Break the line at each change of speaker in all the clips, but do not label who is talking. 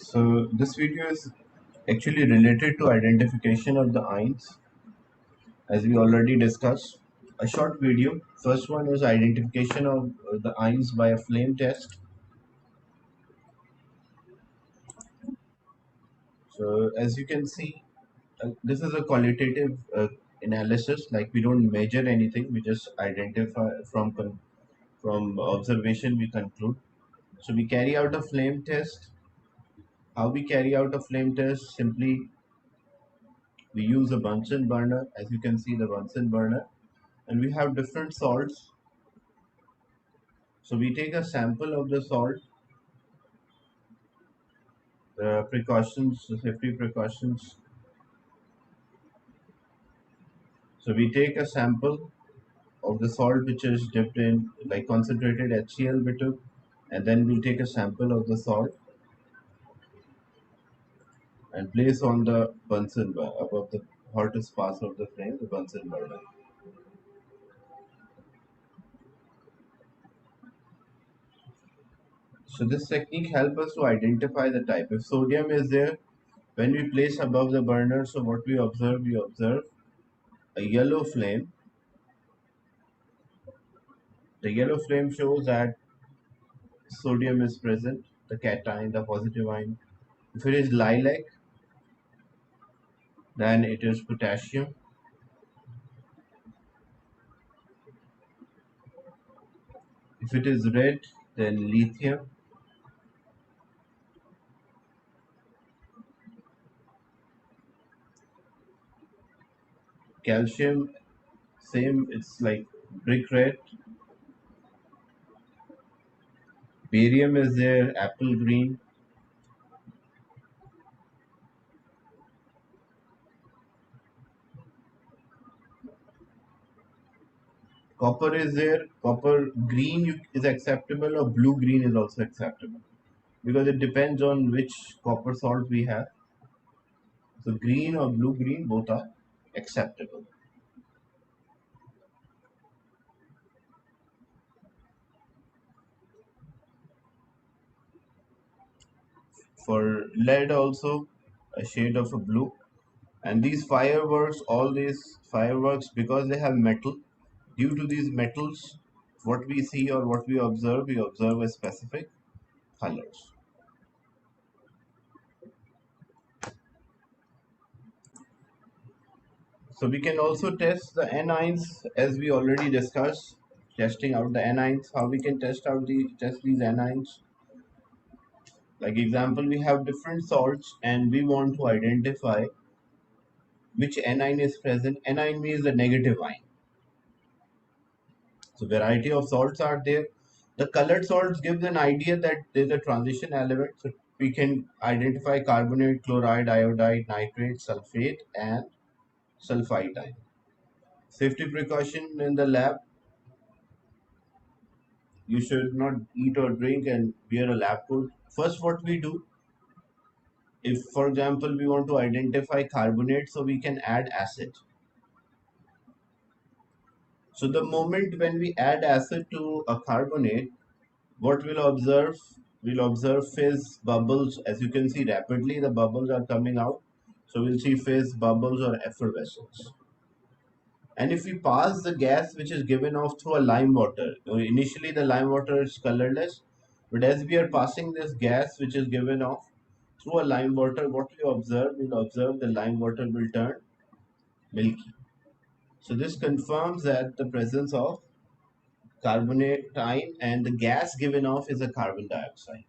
So this video is actually related to identification of the ions, as we already discussed. A short video. First one is identification of the ions by a flame test. So as you can see, this is a qualitative analysis. Like we don't measure anything, we just identify from observation we conclude. So we carry out a flame test. How we carry out a flame test? Simply we use a Bunsen burner. As you can see, the Bunsen burner, and we have different salts. So we take a sample of the salt, the precautions, the safety precautions. So we take a sample of the salt which is dipped in like concentrated HCl bitter, and then we'll take a sample of the salt and place on the Bunsen burner above the hottest part of the flame, the Bunsen burner. So this technique helps us to identify the type. If sodium is there, when we place above the burner, so what we observe a yellow flame. The yellow flame shows that sodium is present, the cation, the positive ion. If it is lilac, then it is potassium. If it is red, then lithium. Calcium, same, it's like brick red. Barium is there, apple green. Copper is there, copper green is acceptable, or blue green is also acceptable because it depends on which copper salt we have. So green or blue green both are acceptable. For lead also a shade of a blue. And these fireworks, all these fireworks, because they have metal, due to these metals, what we see or what we observe a specific colors. So we can also test the anions, as we already discussed, testing out the anions. How we can test these anions? Like example, we have different salts, and we want to identify which anion is present. Anion means the negative ion. So variety of salts are there. The colored salts gives an idea that there's a transition element. So we can identify carbonate, chloride, iodide, nitrate, sulfate, and sulfide ion. Safety precaution in the lab: you should not eat or drink and wear a lab coat. First, what we do, if for example we want to identify carbonate, so we can add acid. So the moment when we add acid to a carbonate, what we'll observe fizz bubbles. As you can see, rapidly the bubbles are coming out, so we'll see fizz bubbles or effervescence. And if we pass the gas which is given off through a lime water, initially the lime water is colorless, but as we are passing this gas which is given off through a lime water, what we'll observe the lime water will turn milky. So this confirms that the presence of carbonate ion, and the gas given off is a carbon dioxide.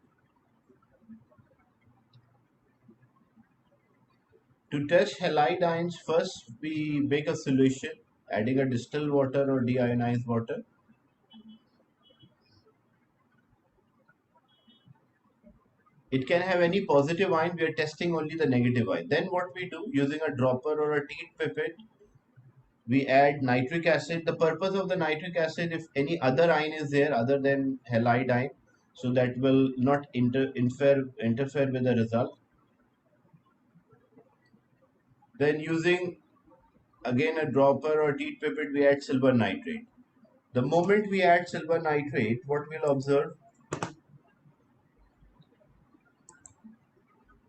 To test halide ions, first we make a solution, adding a distilled water or deionized water. It can have any positive ion, we are testing only the negative ion. Then what we do, using a dropper or a teat pipette, we add nitric acid. The purpose of the nitric acid, if any other ion is there other than halide ion, so that will not interfere with the result. Then using again a dropper or teat pipette, we add silver nitrate. The moment we add silver nitrate, what we'll observe,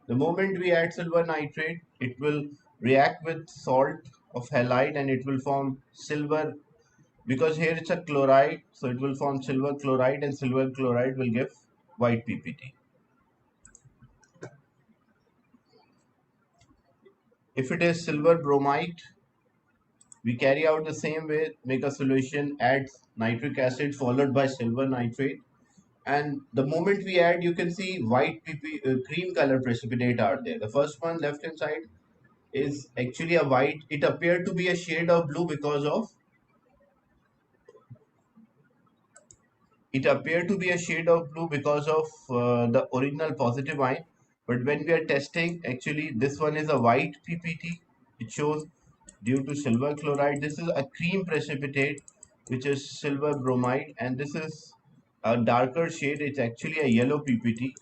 The moment we add silver nitrate, it will react with salt of halide and it will form silver, because here it's a chloride, so it will form silver chloride, and silver chloride will give white PPT. If it is silver bromide, we carry out the same way, make a solution, add nitric acid followed by silver nitrate, and the moment we add, you can see white cream color precipitate are there. The first one left hand side is actually a white. It appeared to be a shade of blue because of the original positive ion. But when we are testing, actually this one is a white PPT. It shows due to silver chloride. This is a cream precipitate, which is silver bromide, and this is a darker shade. It's actually a yellow PPT,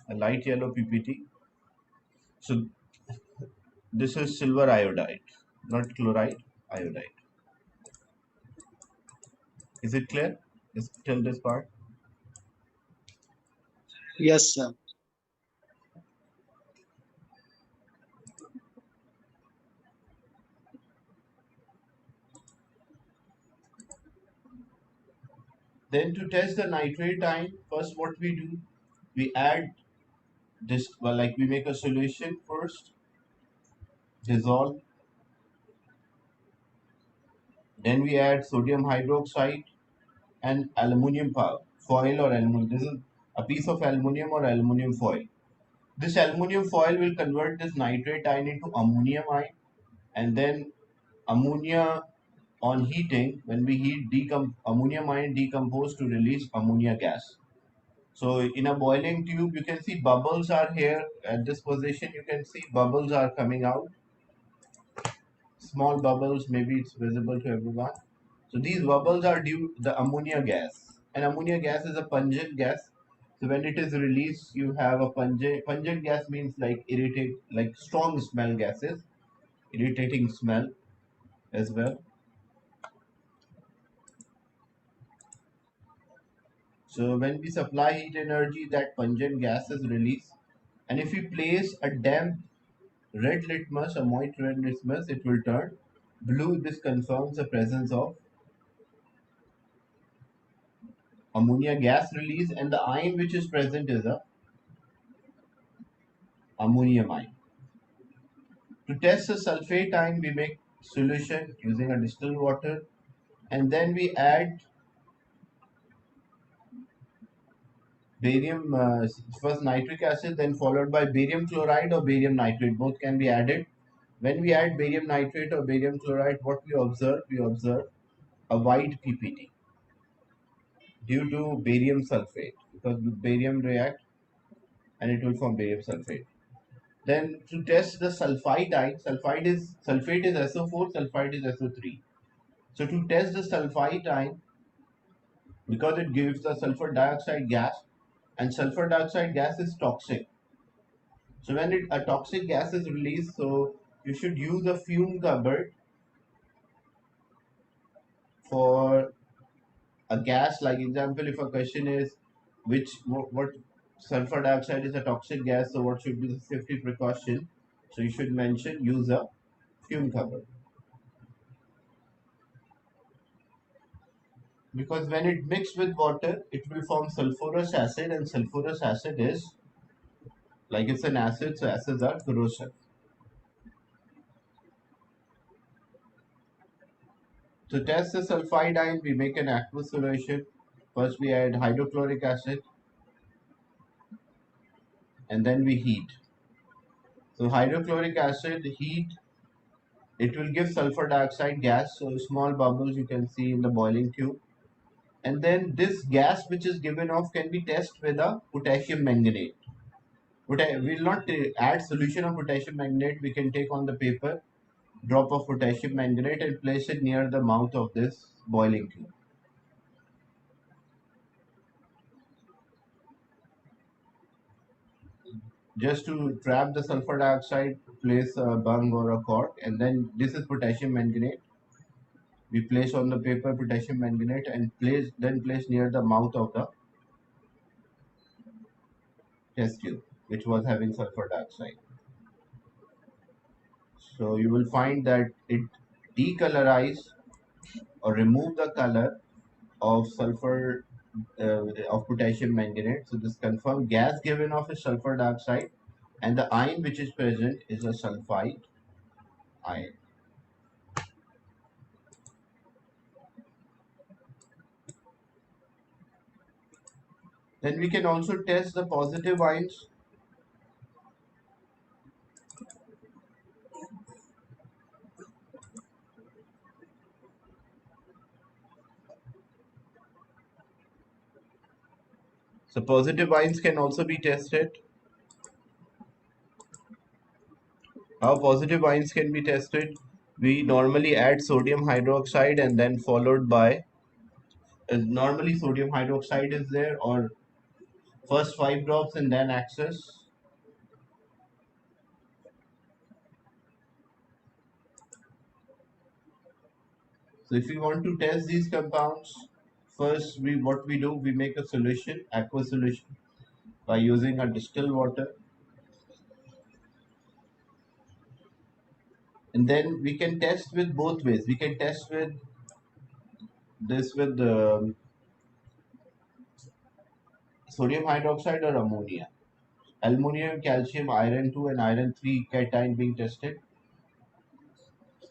a light yellow PPT. So this is silver iodide, not chloride, iodide. Is it clear? Is till this part?
Yes, sir.
Then to test the nitrate ion, first what we do, we add this, well, like we make a solution first, dissolve, then we add sodium hydroxide and aluminum foil or aluminum. This is a piece of aluminum or aluminum foil. This aluminum foil will convert this nitrate ion into ammonium ion, and then ammonia on heating, when we heat, ammonium ion decompose to release ammonia gas. So in a boiling tube, you can see bubbles are here at this position. You can see bubbles are coming out, small bubbles. Maybe it's visible to everyone. So these bubbles are due to the ammonia gas, and ammonia gas is a pungent gas. So when it is released, you have a pungent gas means like irritate, like strong smell gases, irritating smell as well. So when we supply heat energy, that pungent gas is released. And if we place a damp red litmus or moist red litmus, it will turn blue. This confirms the presence of ammonia gas release, and the ion which is present is a ammonium ion. To test the sulfate ion, we make solution using a distilled water, and then we add barium, first nitric acid, then followed by barium chloride or barium nitrate. Both can be added. When we add barium nitrate or barium chloride, what we observe? We observe a white PPT due to barium sulfate, because barium react and it will form barium sulfate. Then to test the sulfide ion, sulfate is SO4, sulfide is SO3. So to test the sulfide ion, because it gives the sulfur dioxide gas, and sulfur dioxide gas is toxic. So when a toxic gas is released, so you should use a fume cupboard for a gas. Like example, if a question is what sulfur dioxide is a toxic gas, so what should be the safety precaution? So you should mention use a fume cupboard, because when it mixes with water, it will form sulfurous acid, and sulfurous acid is like it's an acid, so acids are corrosive. To test the sulfide ion, we make an aqueous solution. First, we add hydrochloric acid, and then we heat. So hydrochloric acid heat, it will give sulfur dioxide gas, so small bubbles you can see in the boiling tube. And then this gas which is given off can be tested with a potassium manganate. We will not add solution of potassium manganate. We can take on the paper drop of potassium manganate and place it near the mouth of this boiling tube. Just to trap the sulfur dioxide, place a bung or a cork, and then this is potassium manganate. We place on the paper potassium manganate and place near the mouth of the test tube. which was having sulfur dioxide. So you will find that it decolorize or remove the color of sulfur of potassium manganate. So this confirmed gas given off is sulfur dioxide, and the ion which is present is a sulfide ion. Then we can also test the positive ions. So positive ions can also be tested. How positive ions can be tested? We normally add sodium hydroxide and then followed by normally sodium hydroxide is there, or first 5 drops and then access. So if we want to test these compounds, first we make a solution, aqueous solution, by using a distilled water, and then we can test with both ways. We can test with this with sodium hydroxide or ammonia. Aluminum, calcium, iron 2 and iron 3 cation being tested.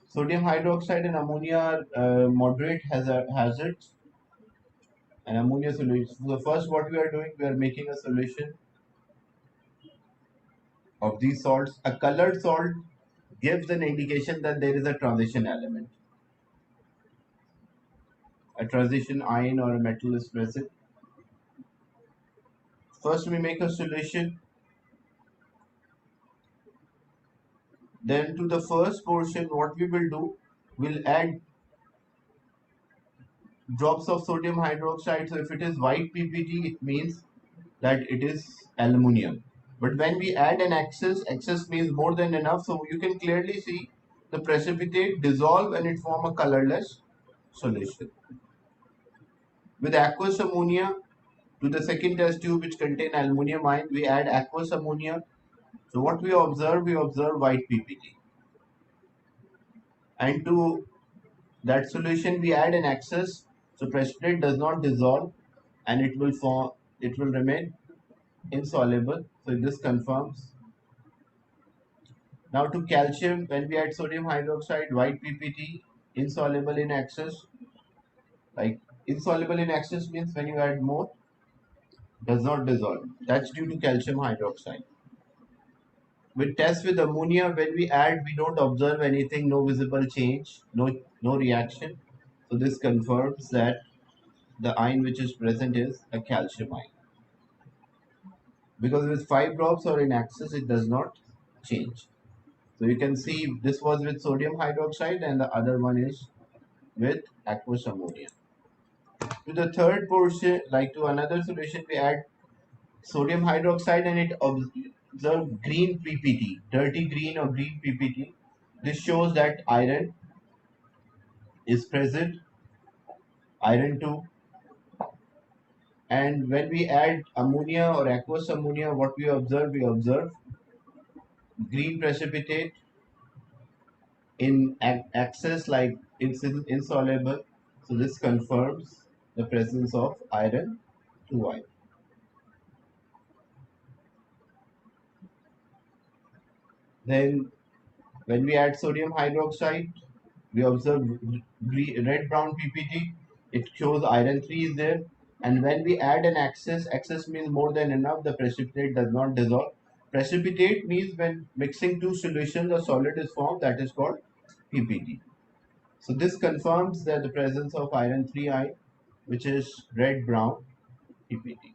Sodium hydroxide and ammonia are moderate hazards, and ammonia solution. So first what we are doing, we are making a solution of these salts. A colored salt gives an indication that there is a transition element. A transition ion or a metal is present. First we make a solution, then to the first portion what we will do, we'll add drops of sodium hydroxide. So if it is white PPT, it means that it is aluminium. But when we add an excess, excess means more than enough. So you can clearly see the precipitate dissolve and it form a colorless solution. With aqueous ammonia, to the second test tube which contain aluminium ion, we add aqueous ammonia. So what we observe white PPT. And to that solution we add an excess. So precipitate does not dissolve and it will remain insoluble. So this confirms. Now to calcium, when we add sodium hydroxide, white PPT, insoluble in excess. Like insoluble in excess means when you add more, does not dissolve. That's due to calcium hydroxide. With test with ammonia, when we add, we don't observe anything, no visible change, no reaction. So this confirms that the ion which is present is a calcium ion. Because with 5 drops or in excess, it does not change. So you can see this was with sodium hydroxide and the other one is with aqueous ammonia. To the third portion, like to another solution, we add sodium hydroxide and it observed green PPT, dirty green or green PPT. This shows that iron is present, iron 2. And when we add ammonia or aqueous ammonia, what we observe green precipitate in excess, like it's insoluble. So this confirms the presence of iron 2 ion. Then when we add sodium hydroxide, we observe red brown PPT. It shows iron 3 is there. And when we add an excess, excess means more than enough, the precipitate does not dissolve. Precipitate means when mixing two solutions, a solid is formed, that is called PPT. So this confirms that the presence of iron 3 ion, which is red brown PPT.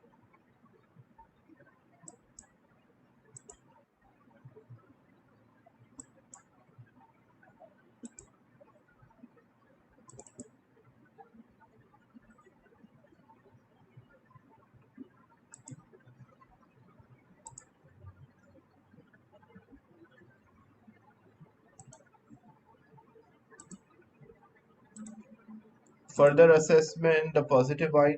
Further assessment, the positive ion.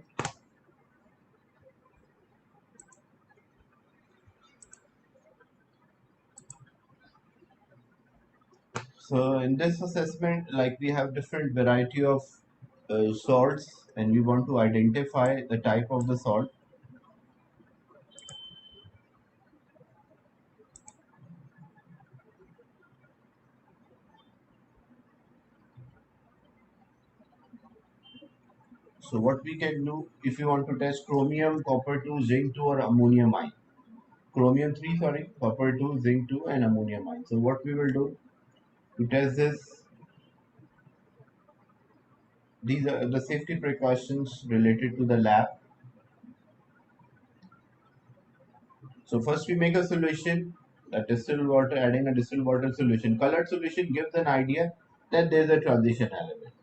So in this assessment, like we have different variety of salts, and we want to identify the type of the salt. So what we can do if you want to test chromium, copper 2, zinc 2, or ammonium ion. Chromium 3, sorry, copper 2, zinc 2, and ammonium ion. So what we will do to test this, these are the safety precautions related to the lab. So first we make a solution, a distilled water, adding a distilled water solution. Colored solution gives an idea that there is a transition element.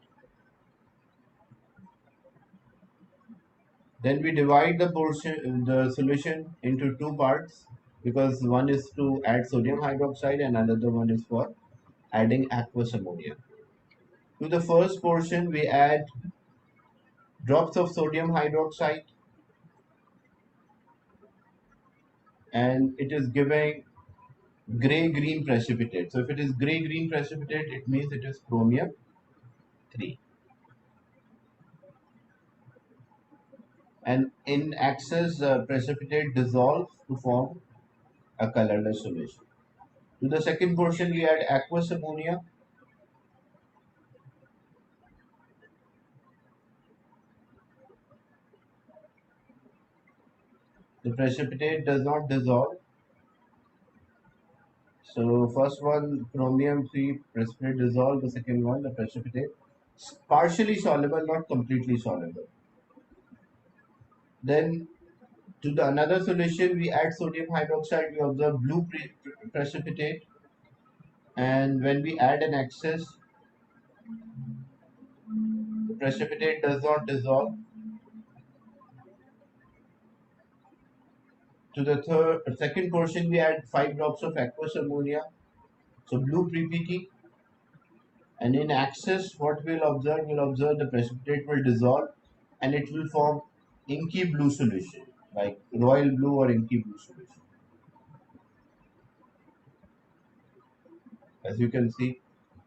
Then we divide the solution into two parts because one is to add sodium hydroxide and another one is for adding aqueous ammonia. To the first portion, we add drops of sodium hydroxide, and it is giving gray-green precipitate. So if it is gray-green precipitate, it means it is chromium 3. And in excess, precipitate dissolve to form a colorless solution. To the second portion, we add aqueous ammonia. The precipitate does not dissolve. So first one, chromium 3 precipitate dissolve. The second one, the precipitate partially soluble, not completely soluble. Then to the another solution, we add sodium hydroxide. We observe blue precipitate, and when we add an excess, the precipitate does not dissolve. To the second portion, we add 5 drops of aqueous ammonia, so blue PPT, and in excess, what we'll observe the precipitate will dissolve, and it will form inky blue solution, like royal blue or inky blue solution. As you can see,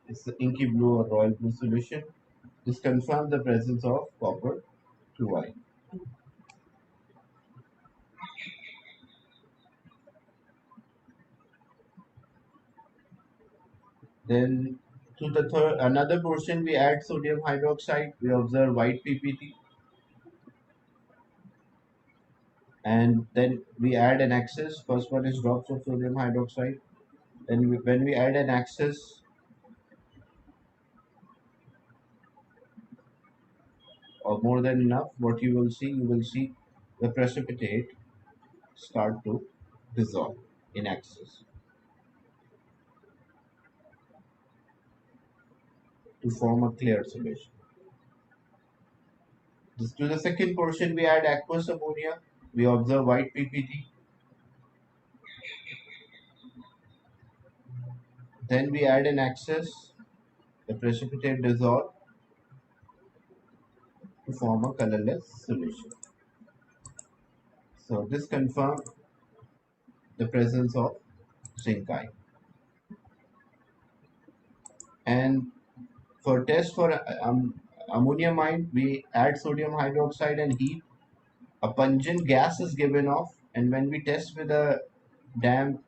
it's the inky blue or royal blue solution. This confirms the presence of copper 2I. Then to the another portion, we add sodium hydroxide. We observe white PPT, and then we add an excess. First one is drops of sodium hydroxide. Then when we add an excess or more than enough, what you will see the precipitate start to dissolve in excess to form a clear solution. To the second portion, we add aqueous ammonia. We observe white PPT. Then we add an excess. The precipitate dissolve to form a colorless solution. So this confirms the presence of zinc ion. And for test for ammonium ion, we add sodium hydroxide and heat. A pungent gas is given off, and when we test with a damp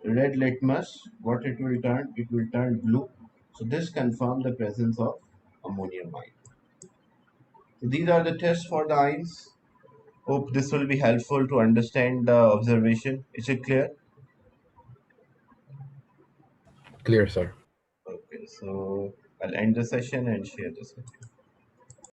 red litmus, what it will turn? It will turn blue. So this confirms the presence of ammonium ion. So these are the tests for the ions. Hope this will be helpful to understand the observation. Is it clear?
Clear, sir.
Okay, so I'll end the session and share this with you.